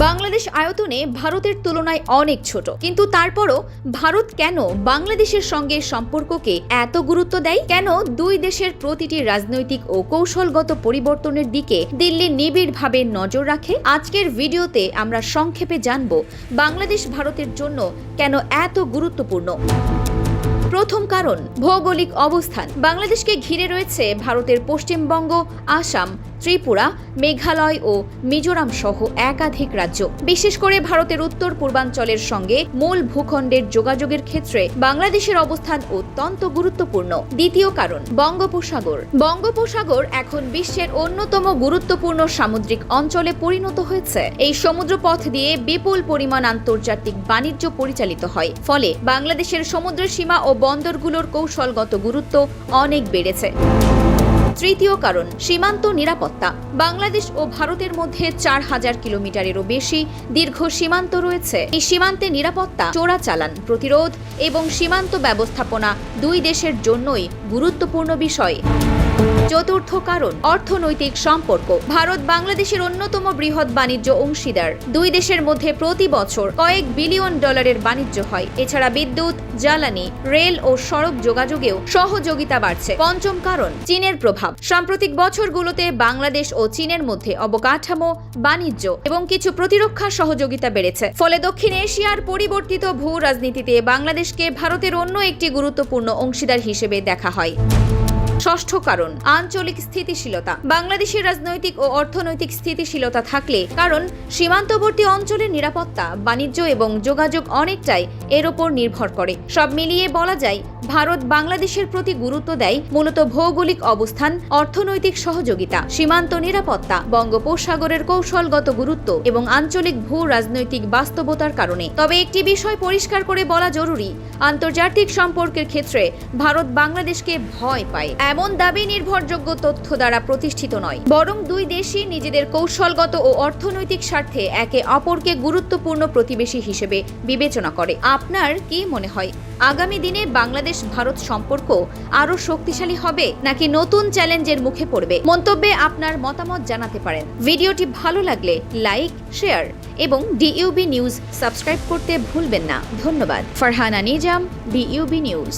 বাংলাদেশ আয়তনে ভারতের তুলনায় অনেক ছোট, কিন্তু তারপরও ভারত কেন বাংলাদেশের সঙ্গে সম্পর্ককে এত গুরুত্ব দেয়? কেন দুই দেশের প্রতিটি রাজনৈতিক ও কৌশলগত পরিবর্তনের দিকে দিল্লি নিবিড়ভাবে নজর রাখে? আজকের ভিডিওতে আমরা সংক্ষেপে জানব বাংলাদেশ ভারতের জন্য কেন এত গুরুত্বপূর্ণ। প্রথম কারণ, ভৌগোলিক অবস্থান। বাংলাদেশকে ঘিরে রয়েছে ভারতের পশ্চিমবঙ্গ, আসাম, ত্রিপুরা, মেঘালয় ও মিজোরাম সহ একাধিক রাজ্য। বিশেষ করে ভারতের উত্তর পূর্বাঞ্চলের সঙ্গে মূল ভূখণ্ডের যোগাযোগের ক্ষেত্রে বাংলাদেশের অবস্থান অত্যন্ত গুরুত্বপূর্ণ। দ্বিতীয় কারণ, বঙ্গোপসাগর। বঙ্গোপসাগর এখন বিশ্বের অন্যতম গুরুত্বপূর্ণ সামুদ্রিক অঞ্চলে পরিণত হয়েছে। এই সমুদ্রপথ দিয়ে বিপুল পরিমাণ আন্তর্জাতিক বাণিজ্য পরিচালিত হয়, ফলে বাংলাদেশের সমুদ্র সীমা ও বন্দরগুলোর কৌশলগত গুরুত্ব অনেক বেড়েছে। তৃতীয় কারণ, সীমান্ত নিরাপত্তা। বাংলাদেশ ও ভারতের মধ্যে 4000 কিলোমিটারেরও বেশি দীর্ঘ সীমান্ত রয়েছে। এই সীমান্তে নিরাপত্তা, চোরাচালান প্রতিরোধ এবং সীমান্ত ব্যবস্থাপনা দুই দেশের জন্যই গুরুত্বপূর্ণ বিষয়। চতুর্থ কারণ, অর্থনৈতিক সম্পর্ক। ভারত বাংলাদেশের অন্যতম বৃহৎ বাণিজ্য অংশীদার। দুই দেশের মধ্যে প্রতি বছর কয়েক বিলিয়ন ডলারের বাণিজ্য হয়। এছাড়া বিদ্যুৎ, জ্বালানি, রেল ও সড়ক যোগাযোগেও সহযোগিতা বাড়ছে। পঞ্চম কারণ, চীনের প্রভাব। সাম্প্রতিক বছরগুলোতে বাংলাদেশ ও চীনের মধ্যে অবকাঠামো, বাণিজ্য এবং কিছু প্রতিরক্ষা সহযোগিতা বেড়েছে। ফলে দক্ষিণ এশিয়ার পরিবর্তিত ভূ রাজনীতিতে বাংলাদেশকে ভারতের অন্য একটি গুরুত্বপূর্ণ অংশীদার হিসেবে দেখা হয়। ষষ্ঠ কারণ, আঞ্চলিক স্থিতিশীলতা। বাংলাদেশের রাজনৈতিক ও অর্থনৈতিক স্থিতিশীলতা থাকলে, কারণ সীমান্তবর্তী অঞ্চলের নিরাপত্তা, বাণিজ্য এবং যোগাযোগ অনেকটাই এর ওপর নির্ভর করে। সব মিলিয়ে বলা যায়, ভারত বাংলাদেশের প্রতি গুরুত্ব দেয় মূলত ভৌগোলিক অবস্থান, অর্থনৈতিক সহযোগিতা, সীমান্ত নিরাপত্তা, বঙ্গোপসাগরের কৌশলগত গুরুত্ব এবং আঞ্চলিক ভূ রাজনৈতিক বাস্তবতার কারণে। তবে একটি বিষয় পরিষ্কার করে বলা জরুরি, আন্তর্জাতিক সম্পর্কের ক্ষেত্রে ভারত বাংলাদেশকে ভয় পায় এমন দাবি নির্ভরযোগ্য তথ্য দ্বারা প্রতিষ্ঠিত নয়, বরং দুই দেশই নিজেদের কৌশলগত ও অর্থনৈতিক স্বার্থে একে অপরকে গুরুত্বপূর্ণ প্রতিবেশী হিসেবে বিবেচনা করে। আপনার কি মনে হয়, আগামী দিনে বাংলাদেশ ভারত সম্পর্ক আরো শক্তিশালী হবে নাকি নতুন চ্যালেঞ্জের মুখে পড়বে? মন্তব্যে আপনার মতামত জানাতে পারেন। ভিডিওটি ভালো লাগলে লাইক, শেয়ার এবং ডিইউবি নিউজ সাবস্ক্রাইব করতে ভুলবেন না। ধন্যবাদ। ফারহানা নিজাম, ডিইউবি নিউজ।